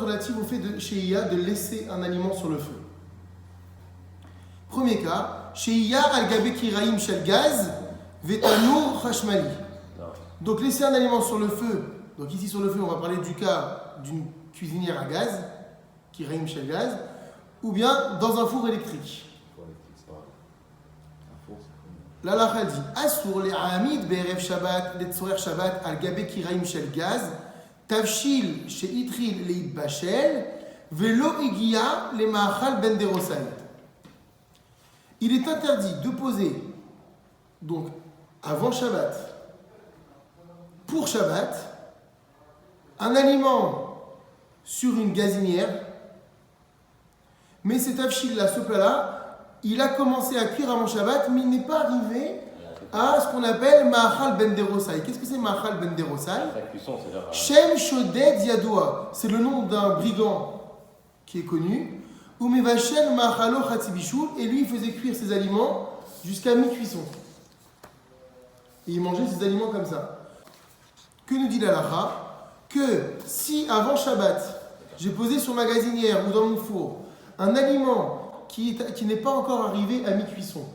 relatives au fait de Sheia de laisser un aliment sur le feu. Premier cas, Sheia al-Gabe Kiraim Shel Gaz, Vetanur Hashmali. Donc laisser un aliment sur le feu, donc ici sur le feu on va parler du cas d'une cuisinière à gaz, Kiraim Shel Gaz, ou bien dans un four électrique. L'Alacha dit Asur le'amid be'erev Shabbat le'tzorer Shabbat al-Gabe Kiraim Shel Gaz, Tavshil she'itril le'itbashel, ve'lo igia le'ma'achal ben derosai. Il est interdit de poser, donc avant Shabbat, pour Shabbat, un aliment sur une gazinière, mais cet tafshil-là, ce plat-là, il a commencé à cuire avant Shabbat, mais il n'est pas arrivé à ce qu'on appelle Ma'achal ben derosai. Qu'est-ce que c'est Ma'achal ben derosai? Shem Shoded Yadoua, c'est le nom d'un brigand qui est connu. Umevachel Ma'achalo Chatzibishul, et lui il faisait cuire ses aliments jusqu'à mi-cuisson. Et il mangeait ses aliments comme ça. Que nous dit l'Alacha? Que si avant Shabbat, j'ai posé sur ma gazinière ou dans mon four un aliment qui n'est pas encore arrivé à mi-cuisson,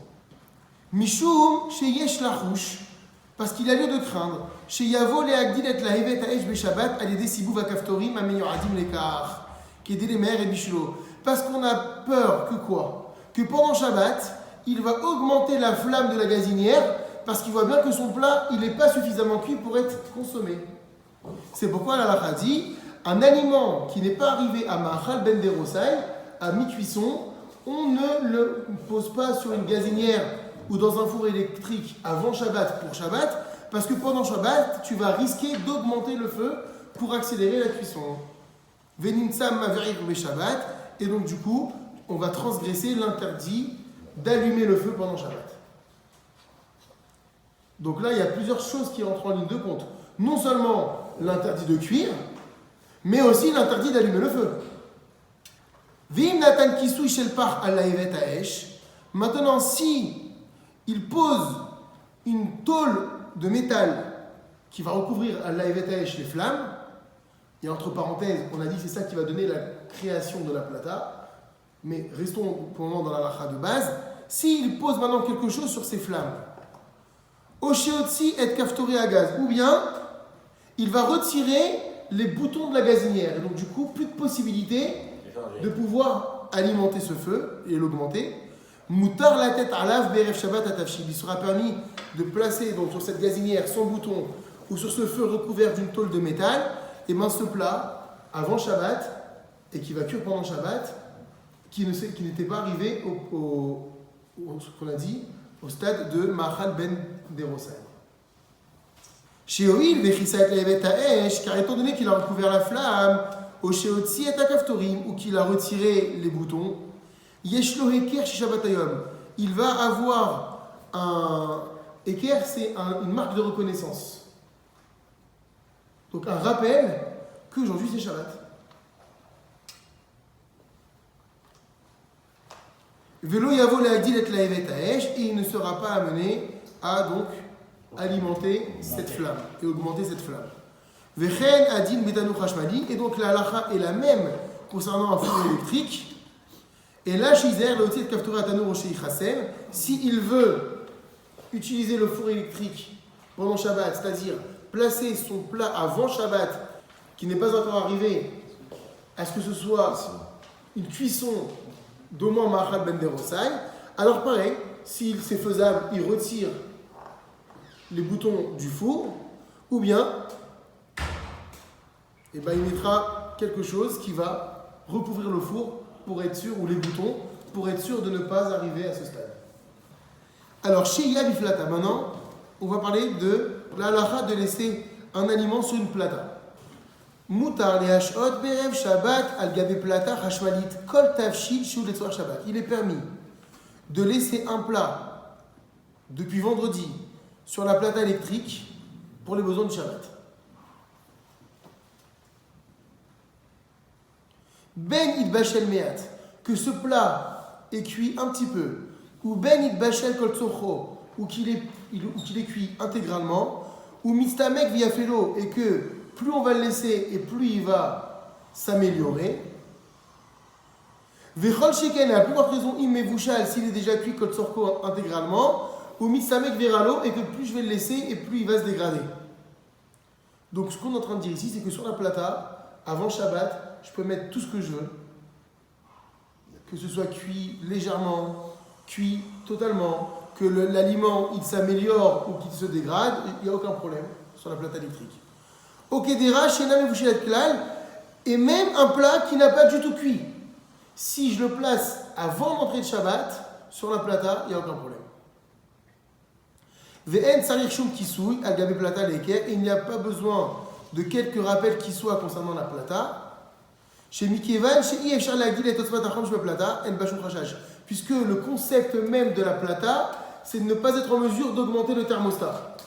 Mishum sheyesh lachush, parce qu'il a lieu de craindre, sheyavo leagdil et lahevet haesh beshabbat alidei sibuv hakaftorim ameyuadim lekar, kedei lemer et bishulo. Parce qu'on a peur que quoi? Que pendant Shabbat, il va augmenter la flamme de la gazinière, parce qu'il voit bien que son plat, il n'est pas suffisamment cuit pour être consommé. C'est pourquoi l'Alacha dit, un aliment qui n'est pas arrivé à Ma'achal ben derosai, à mi-cuisson, on ne le pose pas sur une gazinière ou dans un four électrique avant Shabbat pour Shabbat, parce que pendant Shabbat, tu vas risquer d'augmenter le feu pour accélérer la cuisson. Venintsam maverir be Shabbat, et donc du coup, on va transgresser l'interdit d'allumer le feu pendant Shabbat. Donc là, il y a plusieurs choses qui entrent en ligne de compte. Non seulement l'interdit de cuire, mais aussi l'interdit d'allumer le feu. Vim natan kisui shel par alaïvet haesh. Maintenant, si il pose une tôle de métal qui va recouvrir alaïvet haesh les flammes, et entre parenthèses, on a dit que c'est ça qui va donner la création de la plata, mais restons pour le moment dans la lacha de base. S'il pose maintenant quelque chose sur ces flammes, Osheotsi et kaftori à gaz, ou bien il va retirer les boutons de la gazinière, et donc du coup plus de possibilité de pouvoir alimenter ce feu et l'augmenter. Moutar la tête à lave be'erev Shabbat atafshil. Il sera permis de placer donc sur cette gazinière son bouton ou sur ce feu recouvert d'une tôle de métal, et bien ce plat avant Shabbat et qui va cuire pendant Shabbat, qui n'était pas arrivé ce qu'on a dit au stade de Ma'achal ben derosai. Sheoil vechisat levet haesh, car étant donné qu'il a recouvert la flamme, au sheotzi et akaftorim, ou qu'il a retiré les boutons, yeshlo heker shishabatayom, il va avoir un heker, c'est une marque de reconnaissance. Donc un rappel qu'aujourd'hui c'est Shabbat. Velo yavo leagdil et lahevet haesh, et il ne sera pas amené à donc alimenter cette flamme et augmenter cette flamme. Vechen adin betanu chashmali, et donc la halacha est la même concernant un four électrique. Et là, shizer leoti et kaftura tanur oshei chasem, s'il veut utiliser le four électrique pendant Shabbat, c'est-à-dire placer son plat avant Shabbat, qui n'est pas encore arrivé, à ce que ce soit une cuisson d'au moins Ma'achal ben derosai, alors pareil, si c'est faisable, il retire les boutons du four, ou bien il mettra quelque chose qui va recouvrir le four pour être sûr, ou les boutons, pour être sûr de ne pas arriver à ce stade. Alors, chez Yabiflata, maintenant, on va parler de la halacha de laisser un aliment sur une plata. Mutar le hashot berev Shabbat al gabe plata hashmalit kol tavshil shu letzor Shabbat. Il est permis de laisser un plat depuis vendredi sur la plata électrique pour les besoins du Shabbat. Ben itbashel meat, que ce plat est cuit un petit peu, ou ben itbashel kol tzocho, ou qu'il est cuit intégralement, ou mistamek viafelo, et que plus on va le laisser et plus il va s'améliorer. Vechol sheken, à plus forte raison, immevouchal, s'il est déjà cuit kol sorko intégralement, ou mitsamek veralo, et que plus je vais le laisser, et plus il va se dégrader. Donc ce qu'on est en train de dire ici, c'est que sur la plata, avant Shabbat, je peux mettre tout ce que je veux, que ce soit cuit légèrement, cuit totalement, que l'aliment il s'améliore ou qu'il se dégrade, il n'y a aucun problème sur la plata électrique. Okedera, shena mevouchelat klal, et même un plat qui n'a pas du tout cuit. Si je le place avant l'entrée de Shabbat, sur la plata, il n'y a aucun problème. Ve'en tsarir shum kisui, al gabe plata leker, il n'y a pas besoin de quelques rappels qui soient concernant la plata. Chez Mikevan, chez Yefshar Lagil et Tosmat Acham Shbe Plata, En Bashon Khashash. Puisque le concept même de la plata, c'est de ne pas être en mesure d'augmenter le thermostat.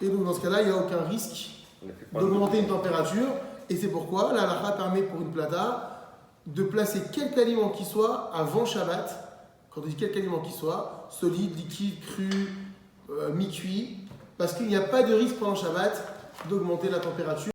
Et donc dans ce cas-là, il n'y a aucun risque d'augmenter une température. Et c'est pourquoi la halakha permet pour une plata de placer quelque aliment qui soit avant Shabbat. Quand on dit quelque aliment qui soit, solide, liquide, cru, mi-cuit, parce qu'il n'y a pas de risque pendant Shabbat d'augmenter la température.